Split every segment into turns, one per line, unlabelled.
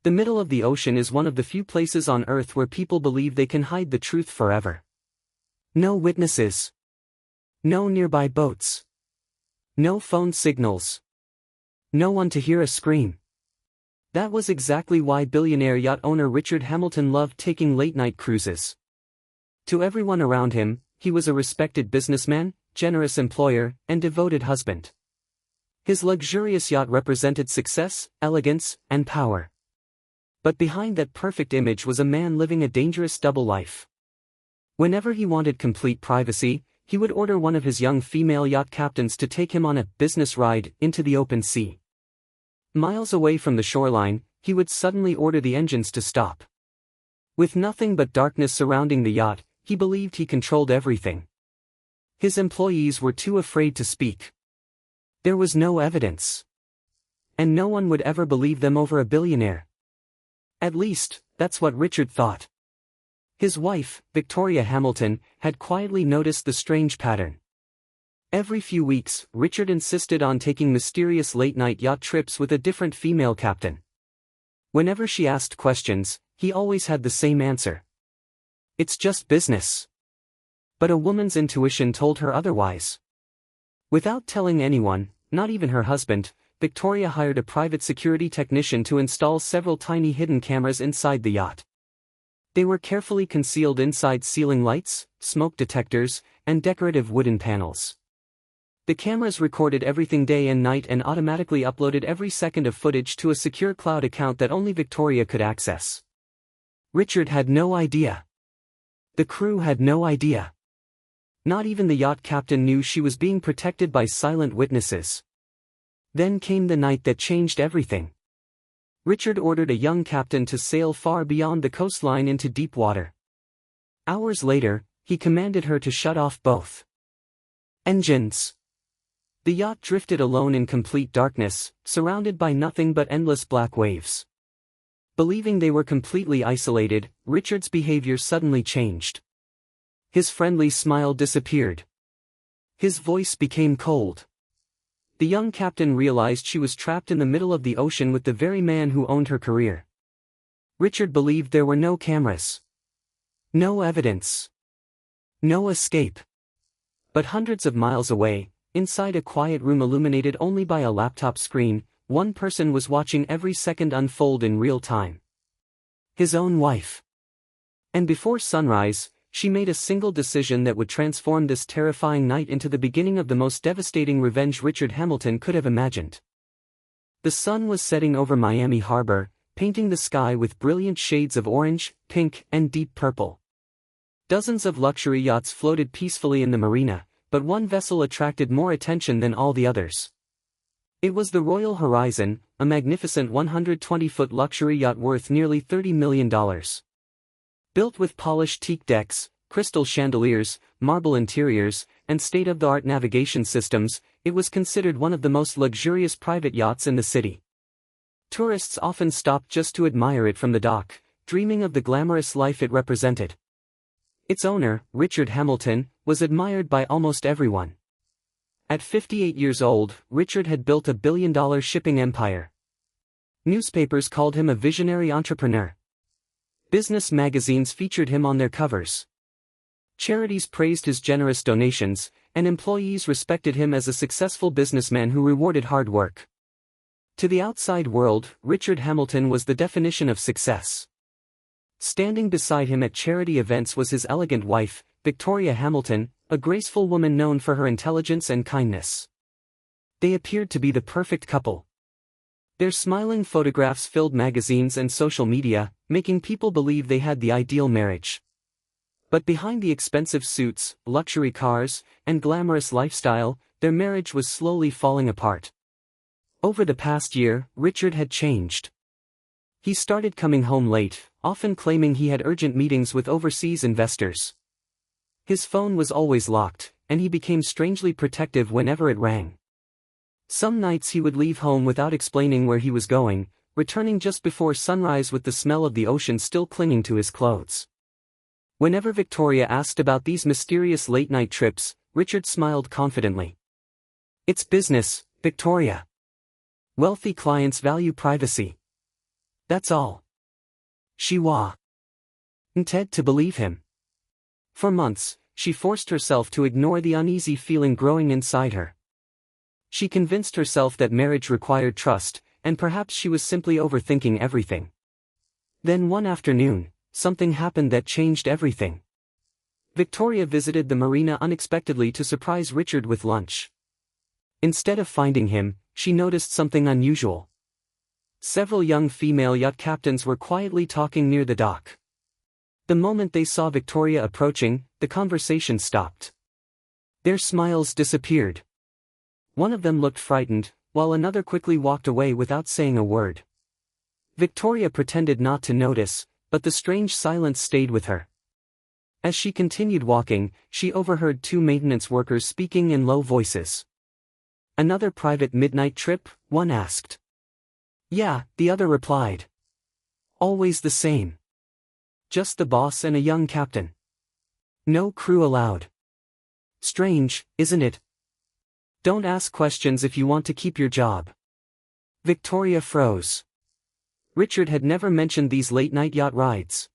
The middle of the ocean is one of the few places on Earth where people believe they can hide the truth forever. No witnesses. No nearby boats. No phone signals. No one to hear a scream. That was exactly why billionaire yacht owner Richard Hamilton loved taking late-night cruises. To everyone around him, he was a respected businessman, generous employer, and devoted husband. His luxurious yacht represented success, elegance, and power. But behind that perfect image was a man living a dangerous double life. Whenever he wanted complete privacy, he would order one of his young female yacht captains to take him on a business ride into the open sea. Miles away from the shoreline, he would suddenly order the engines to stop. With nothing but darkness surrounding the yacht, he believed he controlled everything. His employees were too afraid to speak. There was no evidence. And no one would ever believe them over a billionaire. At least, that's what Richard thought. His wife, Victoria Hamilton, had quietly noticed the strange pattern. Every few weeks, Richard insisted on taking mysterious late-night yacht trips with a different female captain. Whenever she asked questions, he always had the same answer. It's just business. But a woman's intuition told her otherwise. Without telling anyone, not even her husband, Victoria hired a private security technician to install several tiny hidden cameras inside the yacht. They were carefully concealed inside ceiling lights, smoke detectors, and decorative wooden panels. The cameras recorded everything day and night and automatically uploaded every second of footage to a secure cloud account that only Victoria could access. Richard had no idea. The crew had no idea. Not even the yacht captain knew she was being protected by silent witnesses. Then came the night that changed everything. Richard ordered a young captain to sail far beyond the coastline into deep water. Hours later, he commanded her to shut off both engines. The yacht drifted alone in complete darkness, surrounded by nothing but endless black waves. Believing they were completely isolated, Richard's behavior suddenly changed. His friendly smile disappeared. His voice became cold. The young captain realized she was trapped in the middle of the ocean with the very man who owned her career. Richard believed there were no cameras. No evidence. No escape. But hundreds of miles away, inside a quiet room illuminated only by a laptop screen, one person was watching every second unfold in real time. His own wife. And before sunrise, she made a single decision that would transform this terrifying night into the beginning of the most devastating revenge Richard Hamilton could have imagined. The sun was setting over Miami Harbor, painting the sky with brilliant shades of orange, pink, and deep purple. Dozens of luxury yachts floated peacefully in the marina, but one vessel attracted more attention than all the others. It was the Royal Horizon, a magnificent 120-foot luxury yacht worth nearly $30 million. Built with polished teak decks, crystal chandeliers, marble interiors, and state-of-the-art navigation systems, it was considered one of the most luxurious private yachts in the city. Tourists often stopped just to admire it from the dock, dreaming of the glamorous life it represented. Its owner, Richard Hamilton, was admired by almost everyone. At 58 years old, Richard had built a billion-dollar shipping empire. Newspapers called him a visionary entrepreneur. Business magazines featured him on their covers. Charities praised his generous donations, and employees respected him as a successful businessman who rewarded hard work. To the outside world, Richard Hamilton was the definition of success. Standing beside him at charity events was his elegant wife, Victoria Hamilton, a graceful woman known for her intelligence and kindness. They appeared to be the perfect couple. Their smiling photographs filled magazines and social media, making people believe they had the ideal marriage. But behind the expensive suits, luxury cars, and glamorous lifestyle, their marriage was slowly falling apart. Over the past year, Richard had changed. He started coming home late, often claiming he had urgent meetings with overseas investors. His phone was always locked, and he became strangely protective whenever it rang. Some nights he would leave home without explaining where he was going, returning just before sunrise with the smell of the ocean still clinging to his clothes. Whenever Victoria asked about these mysterious late-night trips, Richard smiled confidently. "It's business, Victoria. Wealthy clients value privacy. That's all. She wanted to believe him. For months, she forced herself to ignore the uneasy feeling growing inside her. She convinced herself that marriage required trust, and perhaps she was simply overthinking everything. Then one afternoon, something happened that changed everything. Victoria visited the marina unexpectedly to surprise Richard with lunch. Instead of finding him, she noticed something unusual. Several young female yacht captains were quietly talking near the dock. The moment they saw Victoria approaching, the conversation stopped. Their smiles disappeared. One of them looked frightened, while another quickly walked away without saying a word. Victoria pretended not to notice, but the strange silence stayed with her. As she continued walking, she overheard two maintenance workers speaking in low voices. "Another private midnight trip?" one asked. "Yeah," the other replied. "Always the same. Just the boss and a young captain. No crew allowed. Strange, isn't it? Don't ask questions if you want to keep your job." Victoria froze. Richard had never mentioned these late-night yacht rides.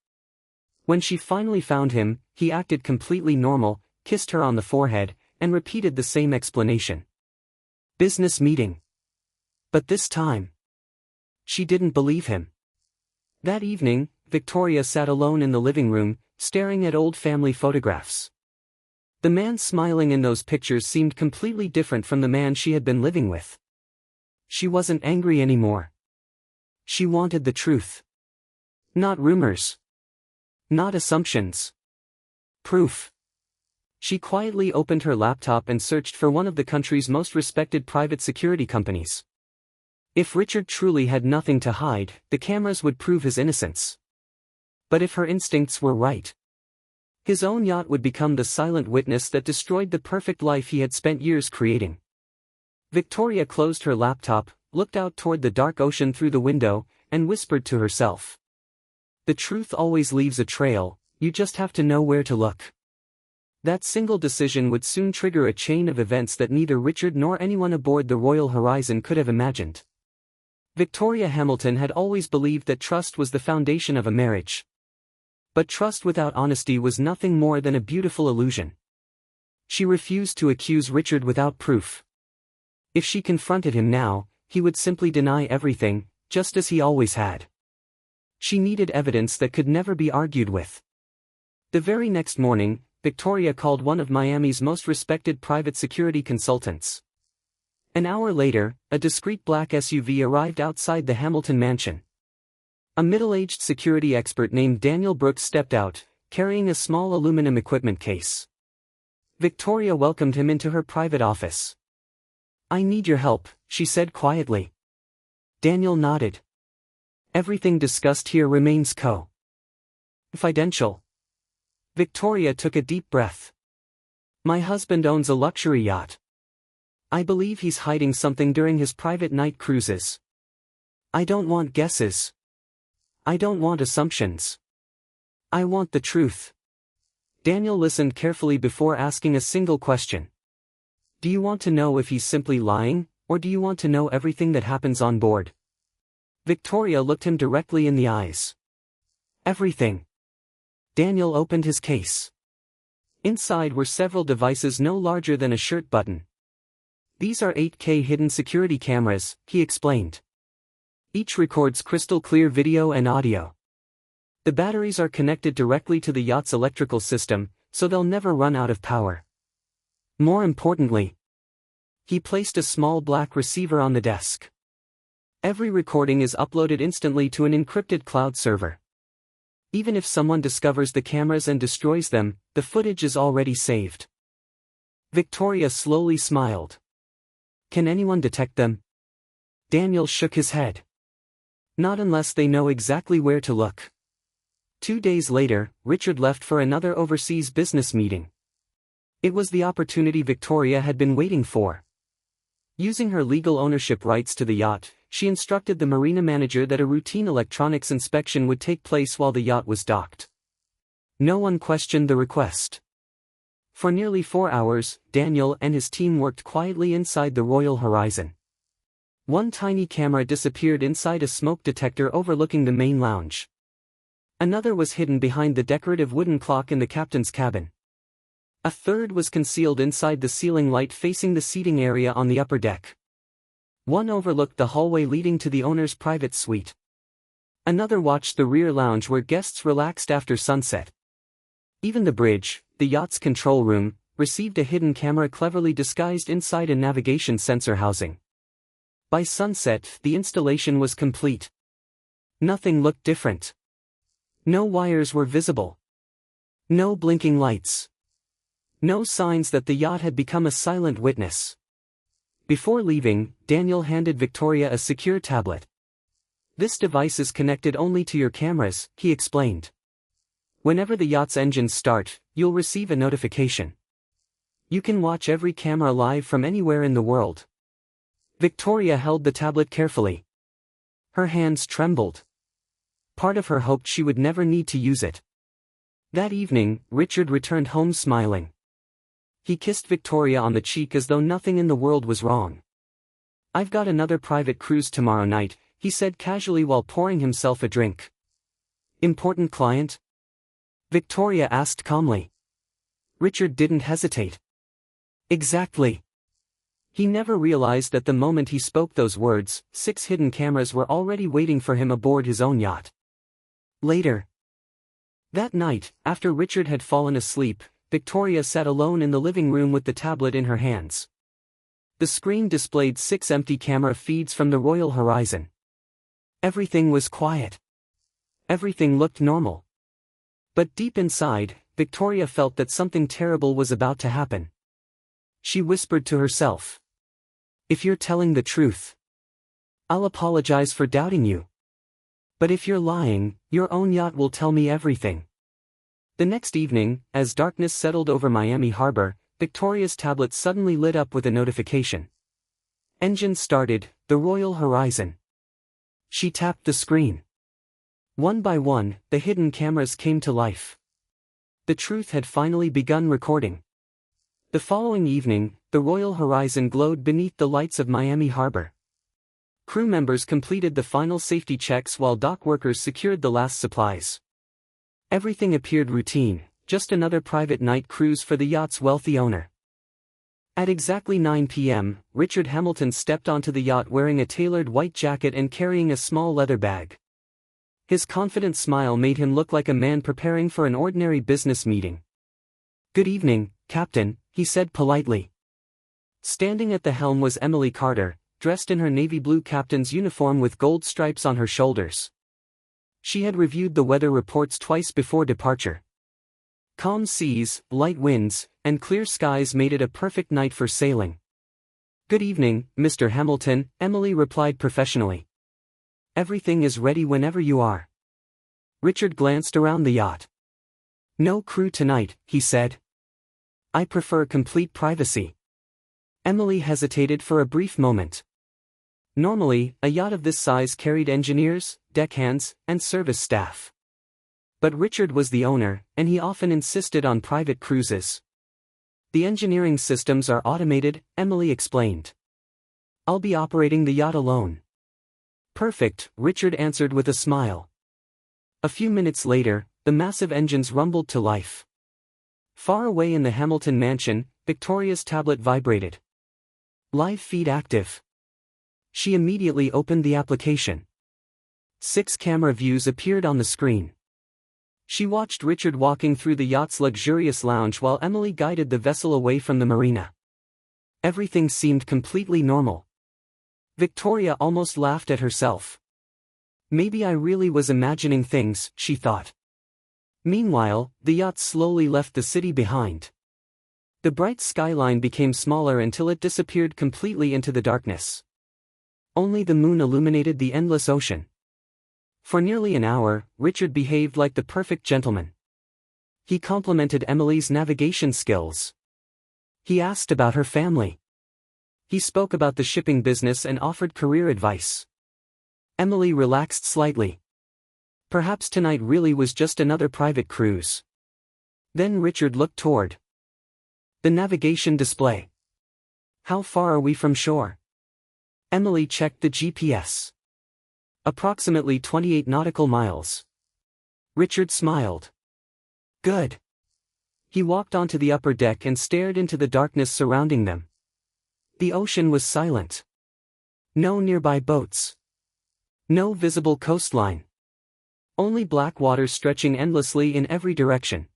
When she finally found him, he acted completely normal, kissed her on the forehead, and repeated the same explanation. Business meeting. But this time, she didn't believe him. That evening, Victoria sat alone in the living room, staring at old family photographs. The man smiling in those pictures seemed completely different from the man she had been living with. She wasn't angry anymore. She wanted the truth. Not rumors. Not assumptions. Proof. She quietly opened her laptop and searched for one of the country's most respected private security companies. If Richard truly had nothing to hide, the cameras would prove his innocence. But if her instincts were right, his own yacht would become the silent witness that destroyed the perfect life he had spent years creating. Victoria closed her laptop, looked out toward the dark ocean through the window, and whispered to herself. The truth always leaves a trail, you just have to know where to look. That single decision would soon trigger a chain of events that neither Richard nor anyone aboard the Royal Horizon could have imagined. Victoria Hamilton had always believed that trust was the foundation of a marriage. But trust without honesty was nothing more than a beautiful illusion. She refused to accuse Richard without proof. If she confronted him now, he would simply deny everything, just as he always had. She needed evidence that could never be argued with. The very next morning, Victoria called one of Miami's most respected private security consultants. An hour later, a discreet black SUV arrived outside the Hamilton mansion. A middle-aged security expert named Daniel Brooks stepped out, carrying a small aluminum equipment case. Victoria welcomed him into her private office. "I need your help," she said quietly. Daniel nodded. "Everything discussed here remains confidential." Victoria took a deep breath. "My husband owns a luxury yacht. I believe he's hiding something during his private night cruises. I don't want guesses. I don't want assumptions. I want the truth." Daniel listened carefully before asking a single question. "Do you want to know if he's simply lying, or do you want to know everything that happens on board?" Victoria looked him directly in the eyes. "Everything." Daniel opened his case. Inside were several devices no larger than a shirt button. "These are 8K hidden security cameras," he explained. "Each records crystal clear video and audio. The batteries are connected directly to the yacht's electrical system, so they'll never run out of power. More importantly," he placed a small black receiver on the desk. "Every recording is uploaded instantly to an encrypted cloud server. Even if someone discovers the cameras and destroys them, the footage is already saved." Victoria slowly smiled. "Can anyone detect them?" Daniel shook his head. "Not unless they know exactly where to look." 2 days later, Richard left for another overseas business meeting. It was the opportunity Victoria had been waiting for. Using her legal ownership rights to the yacht, she instructed the marina manager that a routine electronics inspection would take place while the yacht was docked. No one questioned the request. For nearly 4 hours, Daniel and his team worked quietly inside the Royal Horizon. One tiny camera disappeared inside a smoke detector overlooking the main lounge. Another was hidden behind the decorative wooden clock in the captain's cabin. A third was concealed inside the ceiling light facing the seating area on the upper deck. One overlooked the hallway leading to the owner's private suite. Another watched the rear lounge where guests relaxed after sunset. Even the bridge, the yacht's control room, received a hidden camera cleverly disguised inside a navigation sensor housing. By sunset, the installation was complete. Nothing looked different. No wires were visible. No blinking lights. No signs that the yacht had become a silent witness. Before leaving, Daniel handed Victoria a secure tablet. "This device is connected only to your cameras," he explained. "Whenever the yacht's engines start, you'll receive a notification. You can watch every camera live from anywhere in the world." Victoria held the tablet carefully. Her hands trembled. Part of her hoped she would never need to use it. That evening, Richard returned home smiling. He kissed Victoria on the cheek as though nothing in the world was wrong. "I've got another private cruise tomorrow night," he said casually while pouring himself a drink. "Important client?" Victoria asked calmly. Richard didn't hesitate. "Exactly." He never realized that the moment he spoke those words, 6 hidden cameras were already waiting for him aboard his own yacht. Later. That night, after Richard had fallen asleep, Victoria sat alone in the living room with the tablet in her hands. The screen displayed 6 empty camera feeds from the Royal Horizon. Everything was quiet. Everything looked normal. But deep inside, Victoria felt that something terrible was about to happen. She whispered to herself, "If you're telling the truth, I'll apologize for doubting you. But if you're lying, your own yacht will tell me everything." The next evening, as darkness settled over Miami Harbor, Victoria's tablet suddenly lit up with a notification. Engine started, the Royal Horizon. She tapped the screen. One by one, the hidden cameras came to life. The truth had finally begun recording. The following evening, the Royal Horizon glowed beneath the lights of Miami Harbor. Crew members completed the final safety checks while dock workers secured the last supplies. Everything appeared routine, just another private night cruise for the yacht's wealthy owner. At exactly 9 p.m., Richard Hamilton stepped onto the yacht wearing a tailored white jacket and carrying a small leather bag. His confident smile made him look like a man preparing for an ordinary business meeting. "Good evening, Captain," he said politely. Standing at the helm was Emily Carter, dressed in her navy blue captain's uniform with gold stripes on her shoulders. She had reviewed the weather reports twice before departure. Calm seas, light winds, and clear skies made it a perfect night for sailing. "Good evening, Mr. Hamilton," Emily replied professionally. "Everything is ready whenever you are." Richard glanced around the yacht. "No crew tonight," he said. "I prefer complete privacy." Emily hesitated for a brief moment. Normally, a yacht of this size carried engineers, deckhands, and service staff. But Richard was the owner, and he often insisted on private cruises. "The engineering systems are automated," Emily explained. "I'll be operating the yacht alone." "Perfect," Richard answered with a smile. A few minutes later, the massive engines rumbled to life. Far away in the Hamilton mansion, Victoria's tablet vibrated. Live feed active. She immediately opened the application. 6 camera views appeared on the screen. She watched Richard walking through the yacht's luxurious lounge while Emily guided the vessel away from the marina. Everything seemed completely normal. Victoria almost laughed at herself. Maybe I really was imagining things, she thought. Meanwhile, the yacht slowly left the city behind. The bright skyline became smaller until it disappeared completely into the darkness. Only the moon illuminated the endless ocean. For nearly an hour, Richard behaved like the perfect gentleman. He complimented Emily's navigation skills. He asked about her family. He spoke about the shipping business and offered career advice. Emily relaxed slightly. Perhaps tonight really was just another private cruise. Then Richard looked toward the navigation display. "How far are we from shore?" Emily checked the GPS. Approximately 28 nautical miles. Richard smiled. Good. He walked onto the upper deck and stared into the darkness surrounding them. The ocean was silent. No nearby boats. No visible coastline. Only black water stretching endlessly in every direction.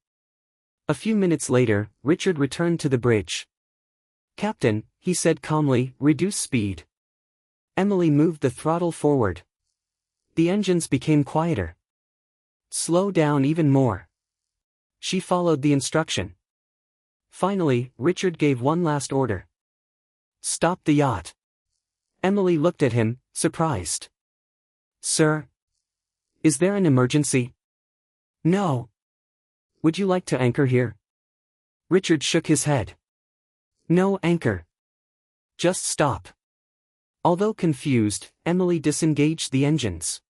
A few minutes later, Richard returned to the bridge. "Captain," he said calmly, "reduce speed." Emily moved the throttle forward. The engines became quieter. "Slow down even more." She followed the instruction. Finally, Richard gave one last order. "Stop the yacht." Emily looked at him, surprised. "Sir? Is there an emergency?" "No." "Would you like to anchor here?" Richard shook his head. "No anchor. Just stop." Although confused, Emily disengaged the engines.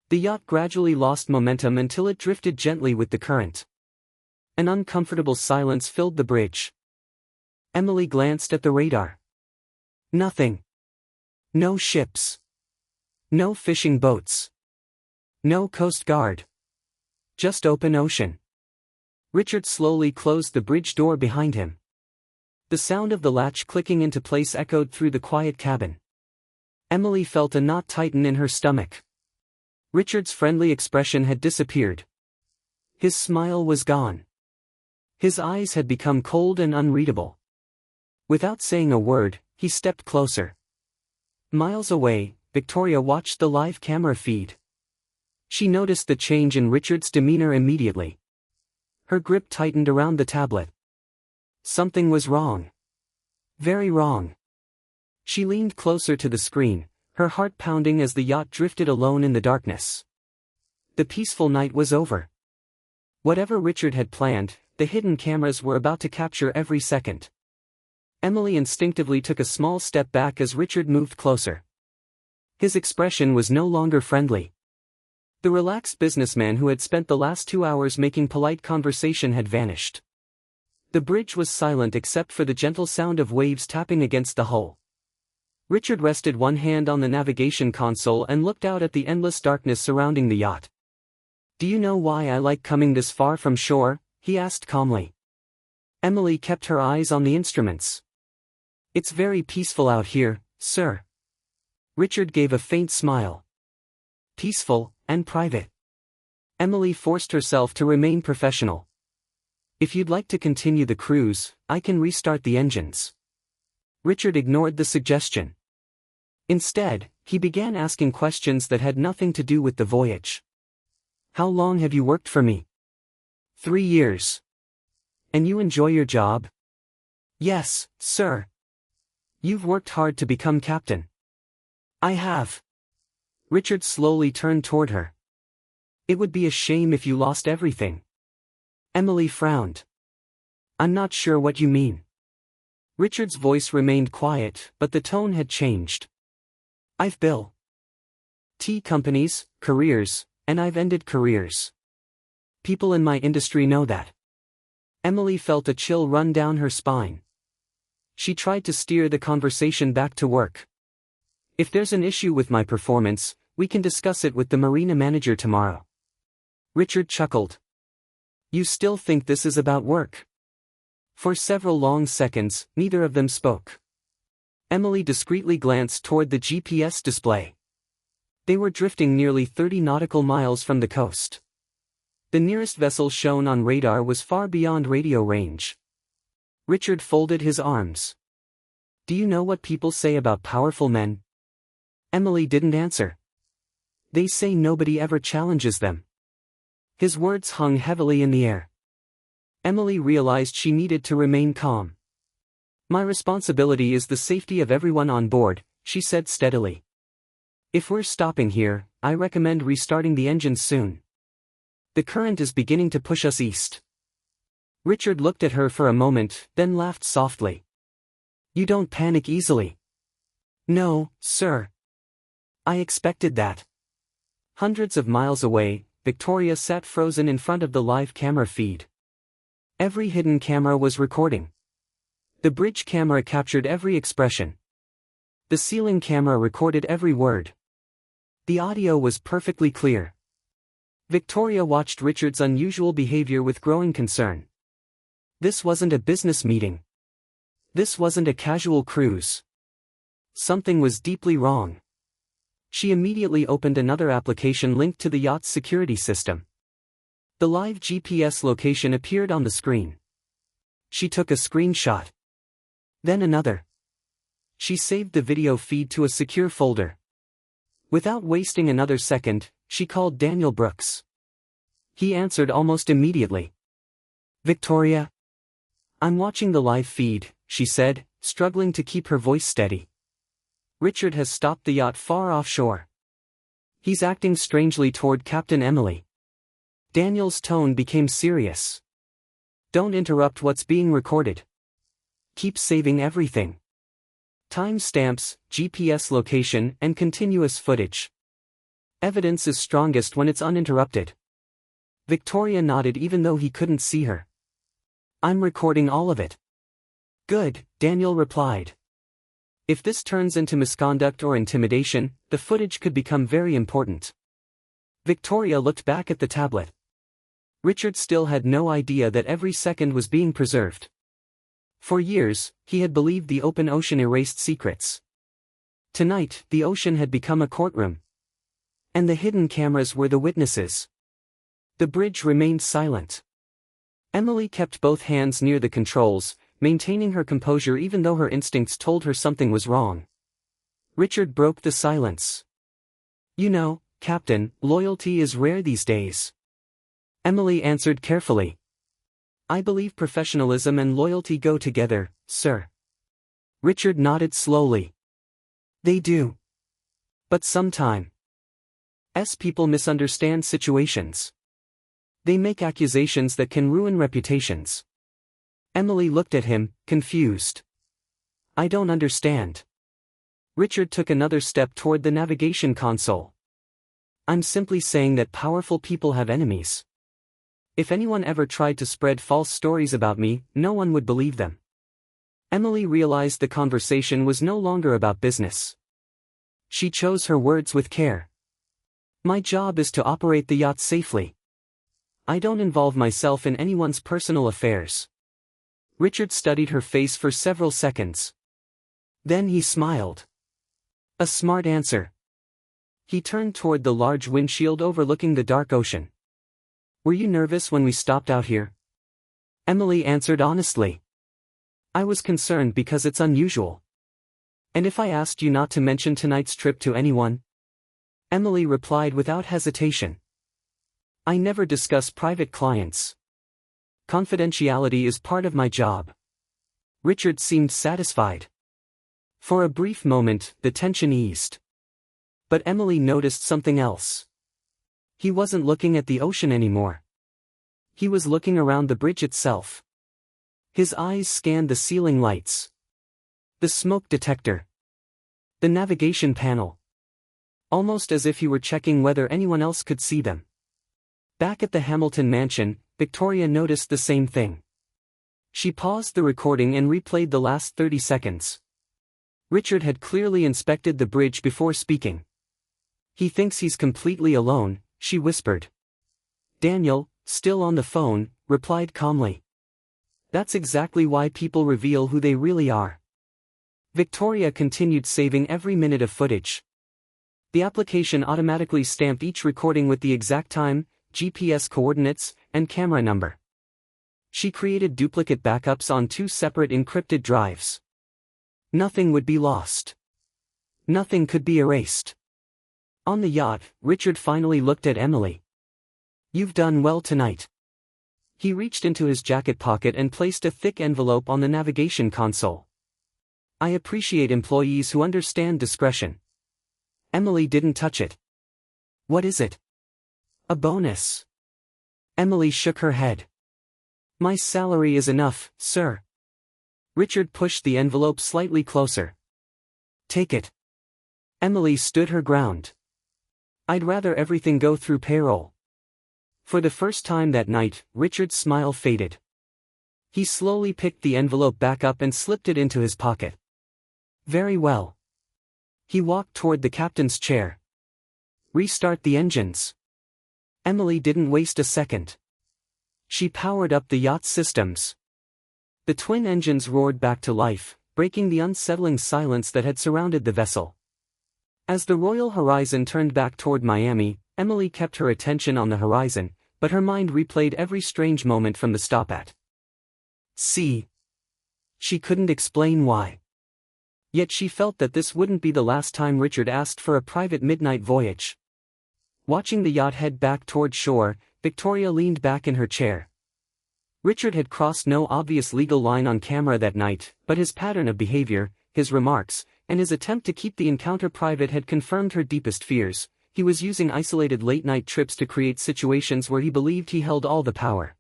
The yacht gradually lost momentum until it drifted gently with the current. An uncomfortable silence filled the bridge. Emily glanced at the radar. Nothing. No ships. No fishing boats. No Coast Guard. Just open ocean. Richard slowly closed the bridge door behind him. The sound of the latch clicking into place echoed through the quiet cabin. Emily felt a knot tighten in her stomach. Richard's friendly expression had disappeared. His smile was gone. His eyes had become cold and unreadable. Without saying a word, he stepped closer. Miles away, Victoria watched the live camera feed. She noticed the change in Richard's demeanor immediately. Her grip tightened around the tablet. Something was wrong. Very wrong. She leaned closer to the screen, her heart pounding as the yacht drifted alone in the darkness. The peaceful night was over. Whatever Richard had planned, the hidden cameras were about to capture every second. Emily instinctively took a small step back as Richard moved closer. His expression was no longer friendly. The relaxed businessman who had spent the last 2 hours making polite conversation had vanished. The bridge was silent except for the gentle sound of waves tapping against the hull. Richard rested one hand on the navigation console and looked out at the endless darkness surrounding the yacht. "Do you know why I like coming this far from shore?" he asked calmly. Emily kept her eyes on the instruments. "It's very peaceful out here, sir." Richard gave a faint smile. "Peaceful, and private." Emily forced herself to remain professional. "If you'd like to continue the cruise, I can restart the engines." Richard ignored the suggestion. Instead, he began asking questions that had nothing to do with the voyage. "How long have you worked for me?" 3 years. "And you enjoy your job?" "Yes, sir." "You've worked hard to become captain." "I have." Richard slowly turned toward her. "It would be a shame if you lost everything." Emily frowned. "I'm not sure what you mean." Richard's voice remained quiet, but the tone had changed. "I've built companies, careers, and I've ended careers. People in my industry know that." Emily felt a chill run down her spine. She tried to steer the conversation back to work. "If there's an issue with my performance, we can discuss it with the marina manager tomorrow." Richard chuckled. "You still think this is about work?" For several long seconds, neither of them spoke. Emily discreetly glanced toward the GPS display. They were drifting nearly 30 nautical miles from the coast. The nearest vessel shown on radar was far beyond radio range. Richard folded his arms. "Do you know what people say about powerful men?" Emily didn't answer. "They say nobody ever challenges them." His words hung heavily in the air. Emily realized she needed to remain calm. "My responsibility is the safety of everyone on board," she said steadily. "If we're stopping here, I recommend restarting the engines soon. The current is beginning to push us east." Richard looked at her for a moment, then laughed softly. "You don't panic easily." "No, sir. I expected that." Hundreds of miles away, Victoria sat frozen in front of the live camera feed. Every hidden camera was recording. The bridge camera captured every expression. The ceiling camera recorded every word. The audio was perfectly clear. Victoria watched Richard's unusual behavior with growing concern. This wasn't a business meeting. This wasn't a casual cruise. Something was deeply wrong. She immediately opened another application linked to the yacht's security system. The live GPS location appeared on the screen. She took a screenshot. Then another. She saved the video feed to a secure folder. Without wasting another second, she called Daniel Brooks. He answered almost immediately. "Victoria? I'm watching the live feed," she said, struggling to keep her voice steady. "Richard has stopped the yacht far offshore. He's acting strangely toward Captain Emily." Daniel's tone became serious. "Don't interrupt what's being recorded. Keep saving everything. Timestamps, GPS location, and continuous footage. Evidence is strongest when it's uninterrupted." Victoria nodded even though he couldn't see her. "I'm recording all of it." "Good," Daniel replied. "If this turns into misconduct or intimidation, the footage could become very important." Victoria looked back at the tablet. Richard still had no idea that every second was being preserved. For years, he had believed the open ocean erased secrets. Tonight, the ocean had become a courtroom. And the hidden cameras were the witnesses. The bridge remained silent. Emily kept both hands near the controls, maintaining her composure even though her instincts told her something was wrong. Richard broke the silence. "You know, Captain, loyalty is rare these days." Emily answered carefully. "I believe professionalism and loyalty go together, sir." Richard nodded slowly. "They do. But sometimes people misunderstand situations. They make accusations that can ruin reputations." Emily looked at him, confused. "I don't understand." Richard took another step toward the navigation console. "I'm simply saying that powerful people have enemies. If anyone ever tried to spread false stories about me, no one would believe them." Emily realized the conversation was no longer about business. She chose her words with care. "My job is to operate the yacht safely. I don't involve myself in anyone's personal affairs." Richard studied her face for several seconds. Then he smiled. "A smart answer." He turned toward the large windshield overlooking the dark ocean. "Were you nervous when we stopped out here?" Emily answered honestly. "I was concerned because it's unusual." "And if I asked you not to mention tonight's trip to anyone?" Emily replied without hesitation. "I never discuss private clients. Confidentiality is part of my job." Richard seemed satisfied. For a brief moment, the tension eased. But Emily noticed something else. He wasn't looking at the ocean anymore. He was looking around the bridge itself. His eyes scanned the ceiling lights, the smoke detector, the navigation panel. Almost as if he were checking whether anyone else could see them. Back at the Hamilton mansion, Victoria noticed the same thing. She paused the recording and replayed the last 30 seconds. Richard had clearly inspected the bridge before speaking. "He thinks he's completely alone," she whispered. Daniel, still on the phone, replied calmly. "That's exactly why people reveal who they really are." Victoria continued saving every minute of footage. The application automatically stamped each recording with the exact time, GPS coordinates, and camera number. She created duplicate backups on 2 separate encrypted drives. Nothing would be lost. Nothing could be erased. On the yacht, Richard finally looked at Emily. "You've done well tonight." He reached into his jacket pocket and placed a thick envelope on the navigation console. "I appreciate employees who understand discretion." Emily didn't touch it. "What is it?" "A bonus." Emily shook her head. "My salary is enough, sir." Richard pushed the envelope slightly closer. "Take it." Emily stood her ground. "I'd rather everything go through payroll." For the first time that night, Richard's smile faded. He slowly picked the envelope back up and slipped it into his pocket. "Very well. He walked toward the captain's chair. Restart the engines. Emily didn't waste a second. She powered up the yacht's systems. The twin engines roared back to life, breaking the unsettling silence that had surrounded the vessel. As the Royal Horizon turned back toward Miami, Emily kept her attention on the horizon, but her mind replayed every strange moment from the stop at sea. She couldn't explain why. Yet she felt that this wouldn't be the last time Richard asked for a private midnight voyage. Watching the yacht head back toward shore, Victoria leaned back in her chair. Richard had crossed no obvious legal line on camera that night, but his pattern of behavior, his remarks, and his attempt to keep the encounter private had confirmed her deepest fears. He was using isolated late-night trips to create situations where he believed he held all the power.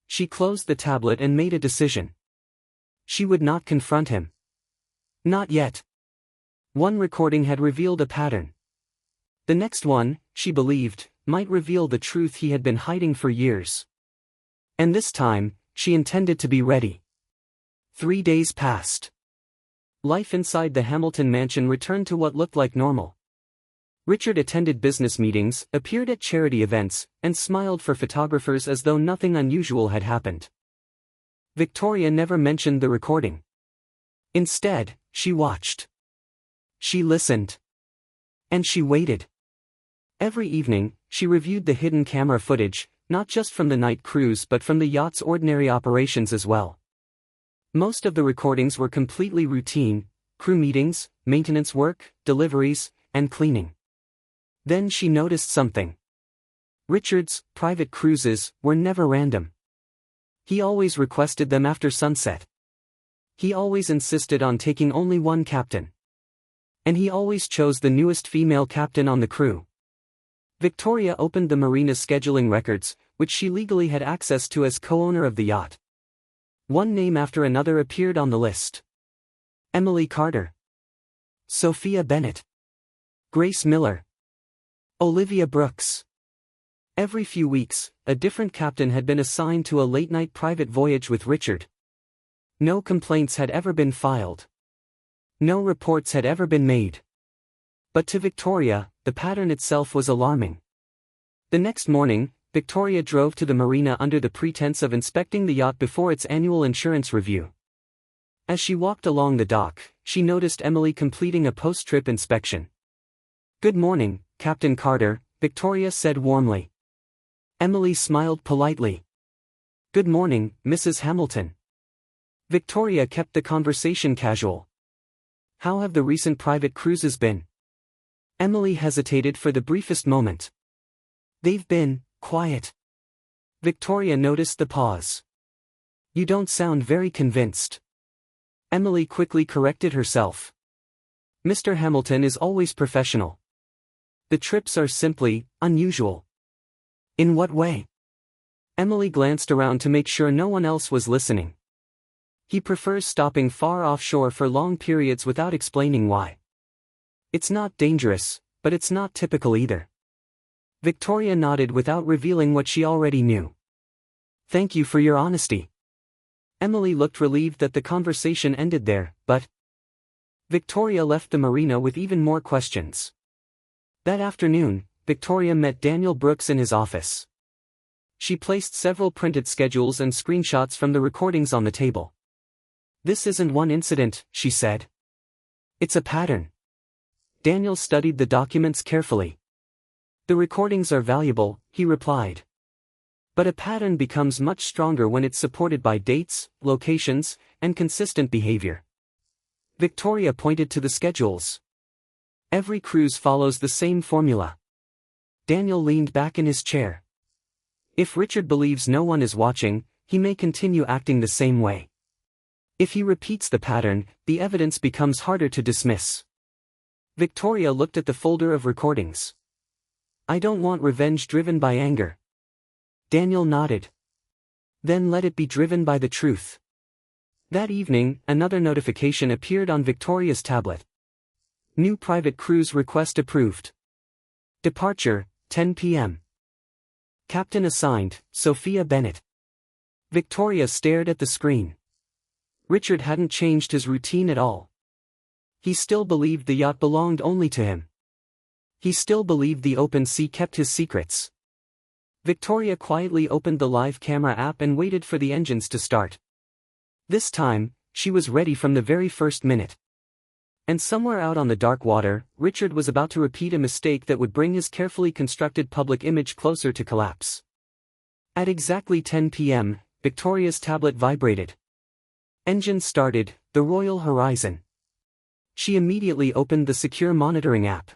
She closed the tablet and made a decision. She would not confront him. Not yet. One recording had revealed a pattern. The next one, she believed, might reveal the truth he had been hiding for years. And this time, she intended to be ready. 3 days passed. Life inside the Hamilton mansion returned to what looked like normal. Richard attended business meetings, appeared at charity events, and smiled for photographers as though nothing unusual had happened. Victoria never mentioned the recording. Instead, she watched. She listened. And she waited. Every evening, she reviewed the hidden camera footage, not just from the night cruise but from the yacht's ordinary operations as well. Most of the recordings were completely routine: crew meetings, maintenance work, deliveries, and cleaning. Then she noticed something. Richard's private cruises were never random. He always requested them after sunset. He always insisted on taking only one captain. And he always chose the newest female captain on the crew. Victoria opened the marina's scheduling records, which she legally had access to as co-owner of the yacht. One name after another appeared on the list. Emily Carter. Sophia Bennett. Grace Miller. Olivia Brooks. Every few weeks, a different captain had been assigned to a late-night private voyage with Richard. No complaints had ever been filed. No reports had ever been made. But to Victoria, the pattern itself was alarming. The next morning, Victoria drove to the marina under the pretense of inspecting the yacht before its annual insurance review. As she walked along the dock, she noticed Emily completing a post-trip inspection. "Good morning, Captain Carter," Victoria said warmly. Emily smiled politely. "Good morning, Mrs. Hamilton." Victoria kept the conversation casual. "How have the recent private cruises been?" Emily hesitated for the briefest moment. "They've been quiet." Victoria noticed the pause. "You don't sound very convinced." Emily quickly corrected herself. "Mr. Hamilton is always professional. The trips are simply unusual." "In what way?" Emily glanced around to make sure no one else was listening. "He prefers stopping far offshore for long periods without explaining why. It's not dangerous, but it's not typical either." Victoria nodded without revealing what she already knew. "Thank you for your honesty." Emily looked relieved that the conversation ended there, but Victoria left the marina with even more questions. That afternoon, Victoria met Daniel Brooks in his office. She placed several printed schedules and screenshots from the recordings on the table. "This isn't one incident," she said. "It's a pattern." Daniel studied the documents carefully. "The recordings are valuable," he replied. "But a pattern becomes much stronger when it's supported by dates, locations, and consistent behavior." Victoria pointed to the schedules. "Every cruise follows the same formula." Daniel leaned back in his chair. "If Richard believes no one is watching, he may continue acting the same way. If he repeats the pattern, the evidence becomes harder to dismiss." Victoria looked at the folder of recordings. "I don't want revenge driven by anger." Daniel nodded. "Then let it be driven by the truth." That evening, another notification appeared on Victoria's tablet. "New private cruise request approved. Departure, 10 p.m. Captain assigned, Sophia Bennett." Victoria stared at the screen. Richard hadn't changed his routine at all. He still believed the yacht belonged only to him. He still believed the open sea kept his secrets. Victoria quietly opened the live camera app and waited for the engines to start. This time, she was ready from the very first minute. And somewhere out on the dark water, Richard was about to repeat a mistake that would bring his carefully constructed public image closer to collapse. At exactly 10 p.m., Victoria's tablet vibrated. Engine started, the Royal Horizon. She immediately opened the secure monitoring app.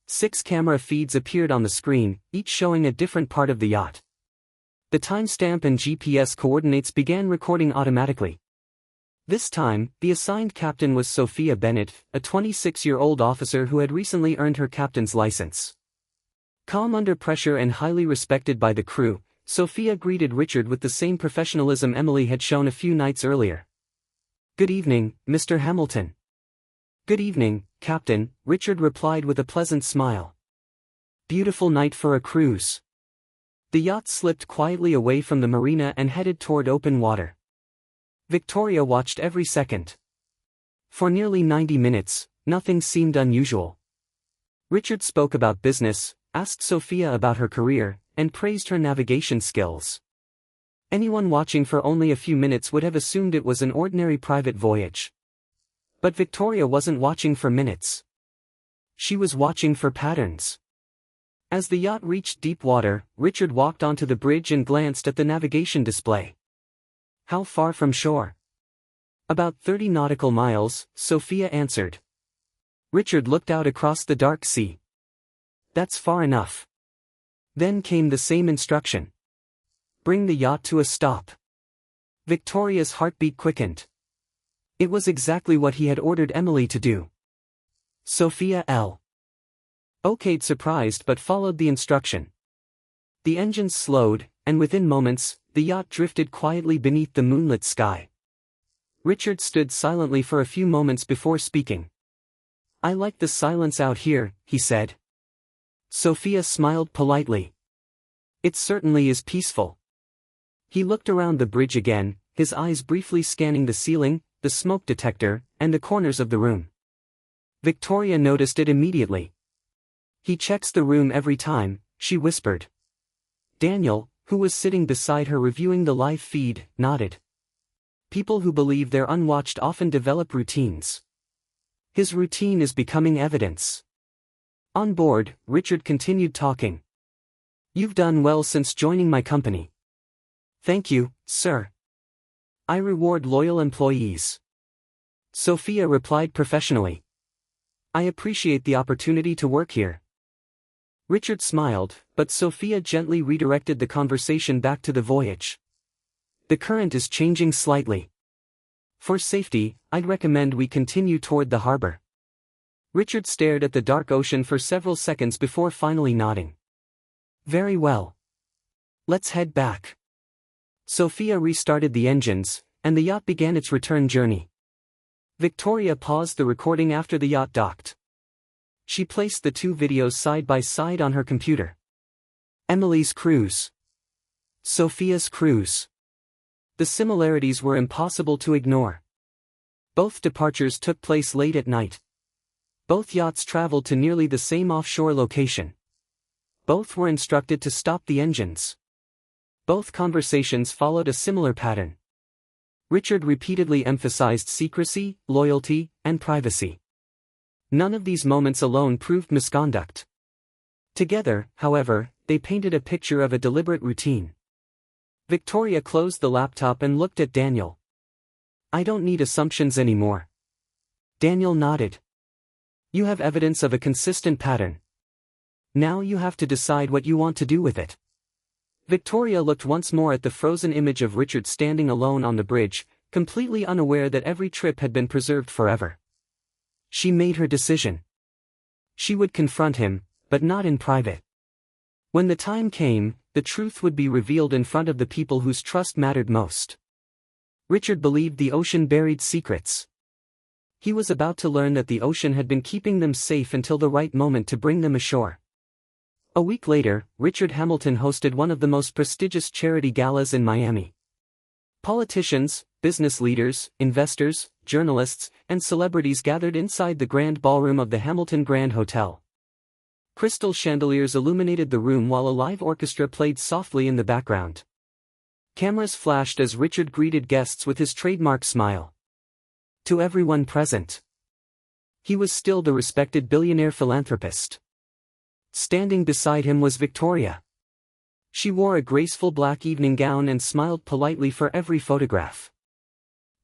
6 camera feeds appeared on the screen, each showing a different part of the yacht. The timestamp and GPS coordinates began recording automatically. This time, the assigned captain was Sophia Bennett, a 26-year-old officer who had recently earned her captain's license. Calm under pressure and highly respected by the crew, Sophia greeted Richard with the same professionalism Emily had shown a few nights earlier. "Good evening, Mr. Hamilton." "Good evening, Captain," Richard replied with a pleasant smile. "Beautiful night for a cruise." The yacht slipped quietly away from the marina and headed toward open water. Victoria watched every second. For nearly 90 minutes, nothing seemed unusual. Richard spoke about business, asked Sophia about her career, and praised her navigation skills. Anyone watching for only a few minutes would have assumed it was an ordinary private voyage. But Victoria wasn't watching for minutes. She was watching for patterns. As the yacht reached deep water, Richard walked onto the bridge and glanced at the navigation display. "How far from shore?" "About 30 nautical miles," Sophia answered. Richard looked out across the dark sea. "That's far enough." Then came the same instruction. "Bring the yacht to a stop." Victoria's heartbeat quickened. It was exactly what he had ordered Emily to do. Sophia okayed, surprised, but followed the instruction. The engines slowed, and within moments, the yacht drifted quietly beneath the moonlit sky. Richard stood silently for a few moments before speaking. "I like the silence out here," he said. Sophia smiled politely. "It certainly is peaceful." He looked around the bridge again, his eyes briefly scanning the ceiling, the smoke detector, and the corners of the room. Victoria noticed it immediately. "He checks the room every time," she whispered. Daniel, who was sitting beside her reviewing the live feed, nodded. People who believe they're unwatched often develop routines. His routine is becoming evidence. On board, Richard continued talking. "You've done well since joining my company." "Thank you, sir. I reward loyal employees." Sophia replied professionally. "I appreciate the opportunity to work here." Richard smiled, but Sophia gently redirected the conversation back to the voyage. "The current is changing slightly. For safety, I'd recommend we continue toward the harbor." Richard stared at the dark ocean for several seconds before finally nodding. "Very well. Let's head back." Sophia restarted the engines, and the yacht began its return journey. Victoria paused the recording after the yacht docked. She placed the 2 videos side by side on her computer. Emily's cruise. Sophia's cruise. The similarities were impossible to ignore. Both departures took place late at night. Both yachts traveled to nearly the same offshore location. Both were instructed to stop the engines. Both conversations followed a similar pattern. Richard repeatedly emphasized secrecy, loyalty, and privacy. None of these moments alone proved misconduct. Together, however, they painted a picture of a deliberate routine. Victoria closed the laptop and looked at Daniel. "I don't need assumptions anymore." Daniel nodded. "You have evidence of a consistent pattern. Now you have to decide what you want to do with it." Victoria looked once more at the frozen image of Richard standing alone on the bridge, completely unaware that every trip had been preserved forever. She made her decision. She would confront him, but not in private. When the time came, the truth would be revealed in front of the people whose trust mattered most. Richard believed the ocean buried secrets. He was about to learn that the ocean had been keeping them safe until the right moment to bring them ashore. A week later, Richard Hamilton hosted one of the most prestigious charity galas in Miami. Politicians, business leaders, investors, journalists, and celebrities gathered inside the grand ballroom of the Hamilton Grand Hotel. Crystal chandeliers illuminated the room while a live orchestra played softly in the background. Cameras flashed as Richard greeted guests with his trademark smile. To everyone present, he was still the respected billionaire philanthropist. Standing beside him was Victoria. She wore a graceful black evening gown and smiled politely for every photograph.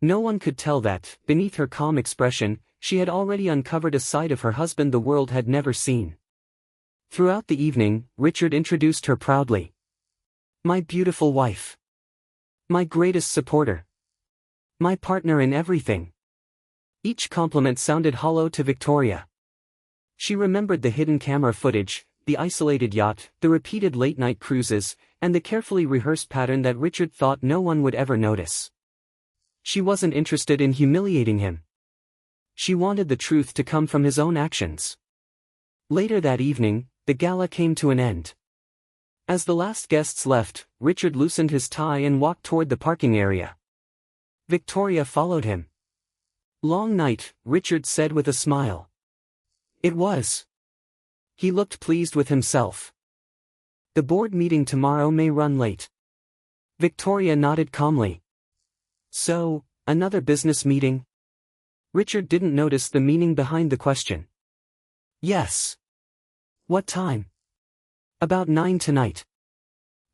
No one could tell that, beneath her calm expression, she had already uncovered a side of her husband the world had never seen. Throughout the evening, Richard introduced her proudly. "My beautiful wife. My greatest supporter. My partner in everything." Each compliment sounded hollow to Victoria. She remembered the hidden camera footage, the isolated yacht, the repeated late-night cruises, and the carefully rehearsed pattern that Richard thought no one would ever notice. She wasn't interested in humiliating him. She wanted the truth to come from his own actions. Later that evening, the gala came to an end. As the last guests left, Richard loosened his tie and walked toward the parking area. Victoria followed him. "Long night," Richard said with a smile. It was. He looked pleased with himself. "The board meeting tomorrow may run late." Victoria nodded calmly. "So, another business meeting?" Richard didn't notice the meaning behind the question. "Yes." "What time?" "About 9 tonight."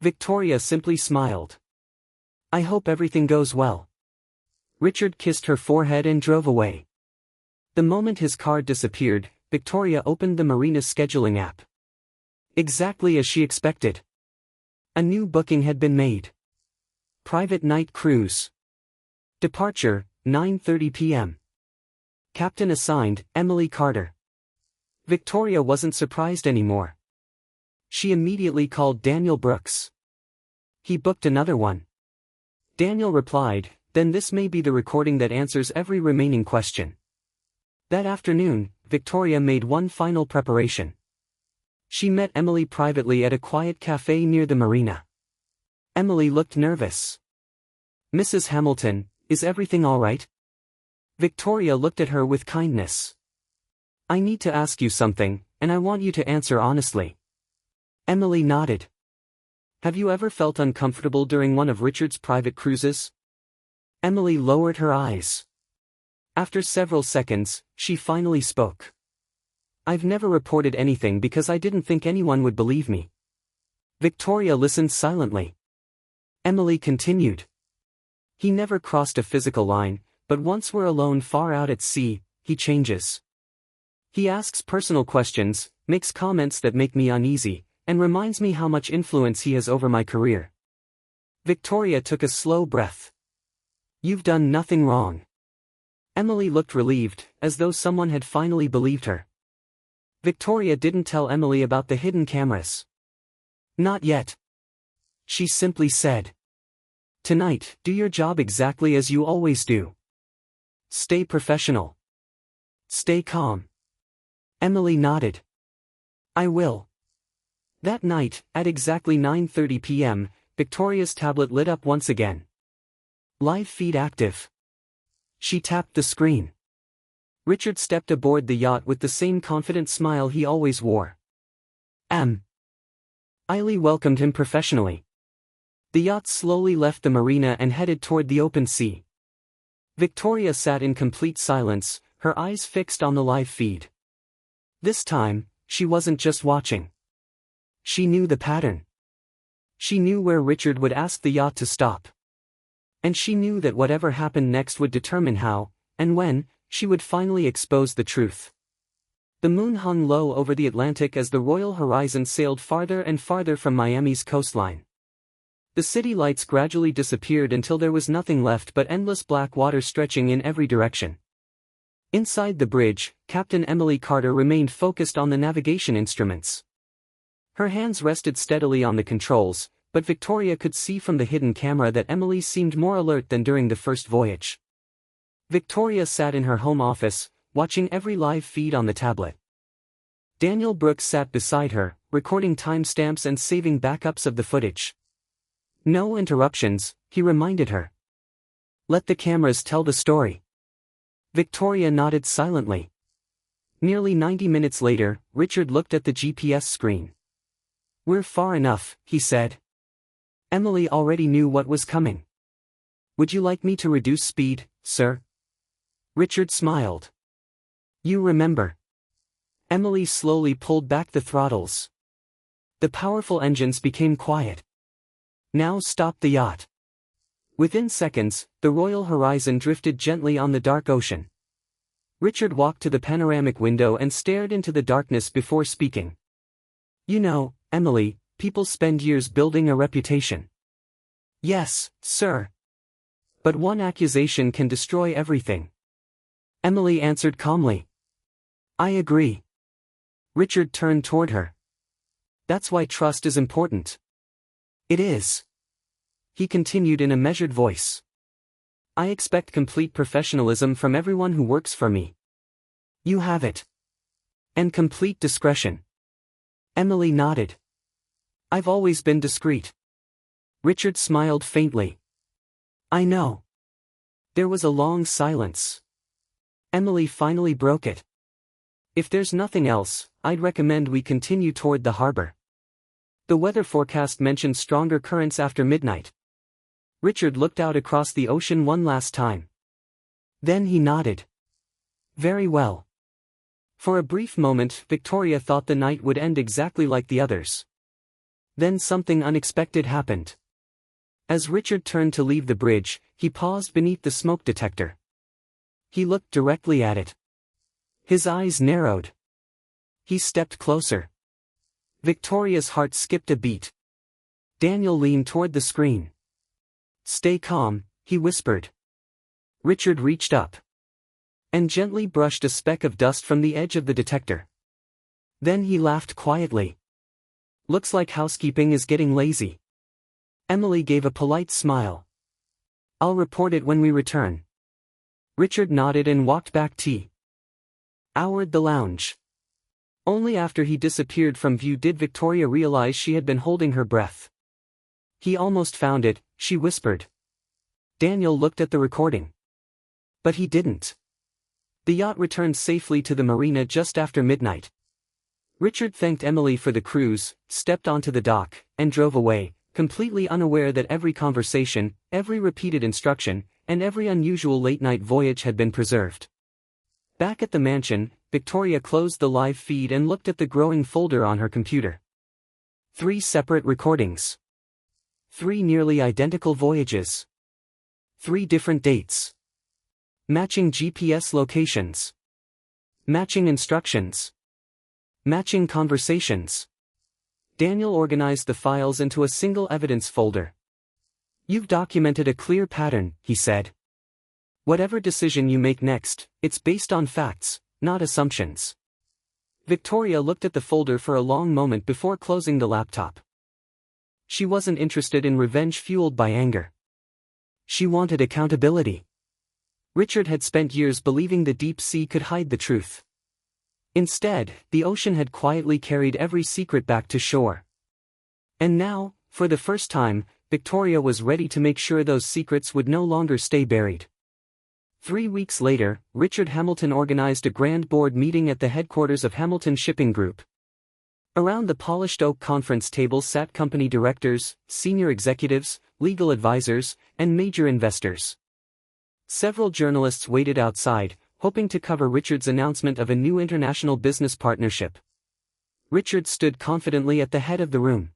Victoria simply smiled. "I hope everything goes well." Richard kissed her forehead and drove away. The moment his car disappeared, Victoria opened the marina's scheduling app. Exactly as she expected. A new booking had been made. Private night cruise. Departure, 9:30 p.m. Captain assigned, Emily Carter. Victoria wasn't surprised anymore. She immediately called Daniel Brooks. He booked another one. Daniel replied, "Then this may be the recording that answers every remaining question." That afternoon, Victoria made one final preparation. She met Emily privately at a quiet cafe near the marina. Emily looked nervous. "Mrs. Hamilton, is everything all right?" Victoria looked at her with kindness. "I need to ask you something, and I want you to answer honestly." Emily nodded. "Have you ever felt uncomfortable during one of Richard's private cruises?" Emily lowered her eyes. After several seconds, she finally spoke. "I've never reported anything because I didn't think anyone would believe me." Victoria listened silently. Emily continued. "He never crossed a physical line, but once we're alone far out at sea, he changes. He asks personal questions, makes comments that make me uneasy, and reminds me how much influence he has over my career." Victoria took a slow breath. "You've done nothing wrong." Emily looked relieved, as though someone had finally believed her. Victoria didn't tell Emily about the hidden cameras. Not yet. She simply said, "Tonight, do your job exactly as you always do. Stay professional. Stay calm." Emily nodded. "I will." That night, at exactly 9:30 p.m., Victoria's tablet lit up once again. Live feed active. She tapped the screen. Richard stepped aboard the yacht with the same confident smile he always wore. Eiley welcomed him professionally. The yacht slowly left the marina and headed toward the open sea. Victoria sat in complete silence, her eyes fixed on the live feed. This time, she wasn't just watching. She knew the pattern. She knew where Richard would ask the yacht to stop. And she knew that whatever happened next would determine how, and when, she would finally expose the truth. The moon hung low over the Atlantic as the Royal Horizon sailed farther and farther from Miami's coastline. The city lights gradually disappeared until there was nothing left but endless black water stretching in every direction. Inside the bridge, Captain Emily Carter remained focused on the navigation instruments. Her hands rested steadily on the controls, but Victoria could see from the hidden camera that Emily seemed more alert than during the first voyage. Victoria sat in her home office, watching every live feed on the tablet. Daniel Brooks sat beside her, recording timestamps and saving backups of the footage. "No interruptions," he reminded her. Let the cameras tell the story. Victoria nodded silently. Nearly 90 minutes later, Richard looked at the GPS screen. We're far enough, he said. Emily already knew what was coming. Would you like me to reduce speed, sir? Richard smiled. You remember. Emily slowly pulled back the throttles. The powerful engines became quiet. Now stop the yacht. Within seconds, the Royal Horizon drifted gently on the dark ocean. Richard walked to the panoramic window and stared into the darkness before speaking. You know, Emily, people spend years building a reputation. Yes, sir. But one accusation can destroy everything. Emily answered calmly. I agree. Richard turned toward her. That's why trust is important. It is. He continued in a measured voice. I expect complete professionalism from everyone who works for me. You have it. And complete discretion. Emily nodded. I've always been discreet. Richard smiled faintly. I know. There was a long silence. Emily finally broke it. If there's nothing else, I'd recommend we continue toward the harbor. The weather forecast mentioned stronger currents after midnight. Richard looked out across the ocean one last time. Then he nodded. Very well. For a brief moment, Victoria thought the night would end exactly like the others. Then something unexpected happened. As Richard turned to leave the bridge, he paused beneath the smoke detector. He looked directly at it. His eyes narrowed. He stepped closer. Victoria's heart skipped a beat. Daniel leaned toward the screen. Stay calm, he whispered. Richard reached up and gently brushed a speck of dust from the edge of the detector. Then he laughed quietly. Looks like housekeeping is getting lazy. Emily gave a polite smile. I'll report it when we return. Richard nodded and walked back toward the lounge. Only after he disappeared from view did Victoria realize she had been holding her breath. He almost found it, she whispered. Daniel looked at the recording. But he didn't. The yacht returned safely to the marina just after midnight. Richard thanked Emily for the cruise, stepped onto the dock, and drove away, completely unaware that every conversation, every repeated instruction, and every unusual late-night voyage had been preserved. Back at the mansion, Victoria closed the live feed and looked at the growing folder on her computer. 3 separate recordings. 3 nearly identical voyages. 3 different dates. Matching GPS locations. Matching instructions. Matching conversations. Daniel organized the files into a single evidence folder. You've documented a clear pattern, he said. Whatever decision you make next, it's based on facts, not assumptions. Victoria looked at the folder for a long moment before closing the laptop. She wasn't interested in revenge fueled by anger. She wanted accountability. Richard had spent years believing the deep sea could hide the truth. Instead, the ocean had quietly carried every secret back to shore. And now, for the first time, Victoria was ready to make sure those secrets would no longer stay buried. 3 weeks later, Richard Hamilton organized a grand board meeting at the headquarters of Hamilton Shipping Group. Around the polished oak conference table sat company directors, senior executives, legal advisors, and major investors. Several journalists waited outside, hoping to cover Richard's announcement of a new international business partnership. Richard stood confidently at the head of the room.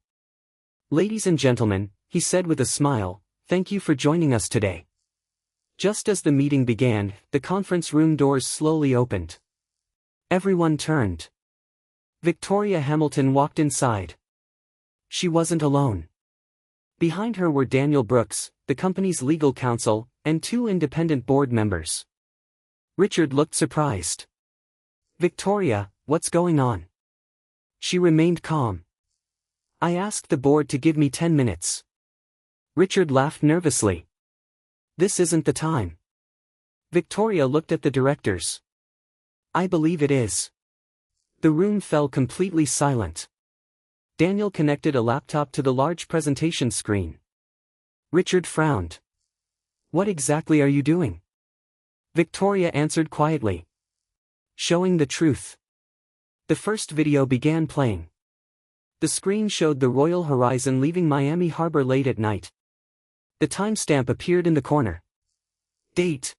Ladies and gentlemen, he said with a smile, thank you for joining us today. Just as the meeting began, the conference room doors slowly opened. Everyone turned. Victoria Hamilton walked inside. She wasn't alone. Behind her were Daniel Brooks, the company's legal counsel, and 2 independent board members. Richard looked surprised. Victoria, what's going on? She remained calm. I asked the board to give me 10 minutes. Richard laughed nervously. This isn't the time. Victoria looked at the directors. I believe it is. The room fell completely silent. Daniel connected a laptop to the large presentation screen. Richard frowned. What exactly are you doing? Victoria answered quietly. Showing the truth. The first video began playing. The screen showed the Royal Horizon leaving Miami Harbor late at night. The timestamp appeared in the corner. Date.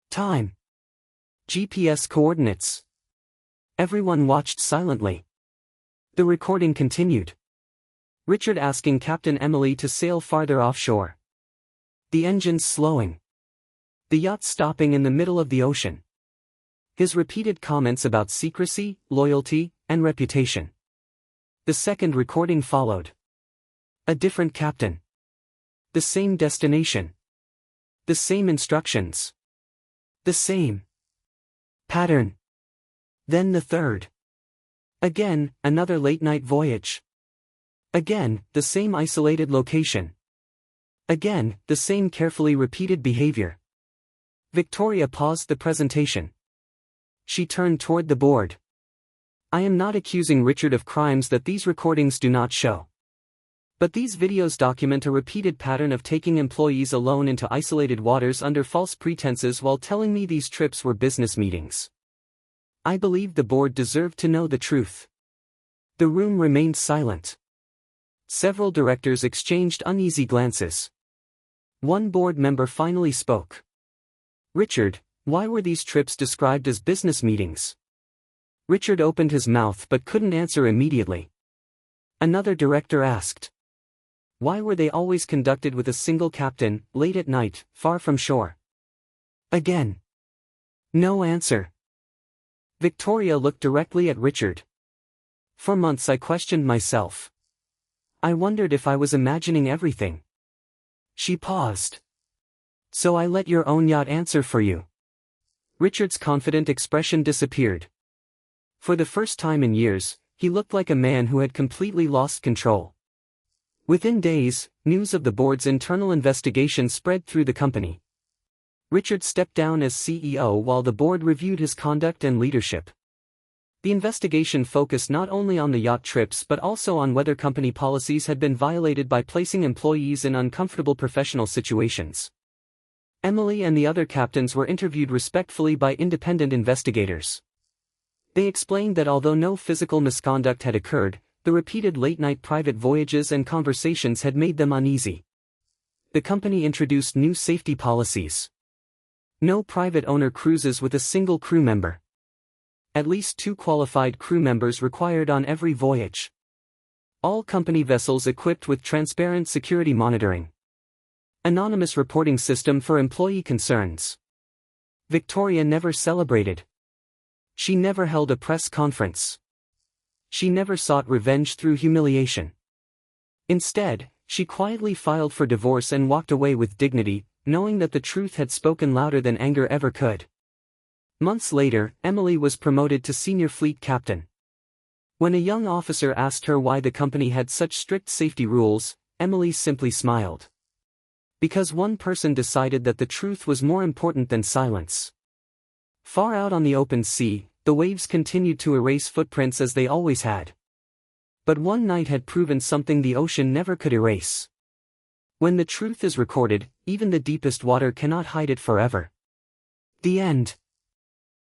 Time. GPS coordinates. Everyone watched silently. The recording continued. Richard asking Captain Emily to sail farther offshore. The engines slowing. The yacht stopping in the middle of the ocean. His repeated comments about secrecy, loyalty, and reputation. The second recording followed. A different captain. The same destination. The same instructions. The same pattern. Then the third. Again, another late-night voyage. Again, the same isolated location. Again, the same carefully repeated behavior. Victoria paused the presentation. She turned toward the board. I am not accusing Richard of crimes that these recordings do not show. But these videos document a repeated pattern of taking employees alone into isolated waters under false pretenses while telling me these trips were business meetings. I believe the board deserved to know the truth. The room remained silent. Several directors exchanged uneasy glances. One board member finally spoke. Richard, why were these trips described as business meetings? Richard opened his mouth but couldn't answer immediately. Another director asked. Why were they always conducted with a single captain, late at night, far from shore? Again. No answer. Victoria looked directly at Richard. For months I questioned myself. I wondered if I was imagining everything. She paused. So I let your own yacht answer for you. Richard's confident expression disappeared. For the first time in years, he looked like a man who had completely lost control. Within days, news of the board's internal investigation spread through the company. Richard stepped down as CEO while the board reviewed his conduct and leadership. The investigation focused not only on the yacht trips but also on whether company policies had been violated by placing employees in uncomfortable professional situations. Emily and the other captains were interviewed respectfully by independent investigators. They explained that although no physical misconduct had occurred, the repeated late-night private voyages and conversations had made them uneasy. The company introduced new safety policies. No private owner cruises with a single crew member. At least 2 qualified crew members required on every voyage. All company vessels equipped with transparent security monitoring. Anonymous reporting system for employee concerns. Victoria never celebrated. She never held a press conference. She never sought revenge through humiliation. Instead, she quietly filed for divorce and walked away with dignity, knowing that the truth had spoken louder than anger ever could. Months later, Emily was promoted to senior fleet captain. When a young officer asked her why the company had such strict safety rules, Emily simply smiled. Because one person decided that the truth was more important than silence. Far out on the open sea, the waves continued to erase footprints as they always had. But one night had proven something the ocean never could erase. When the truth is recorded, even the deepest water cannot hide it forever. The end.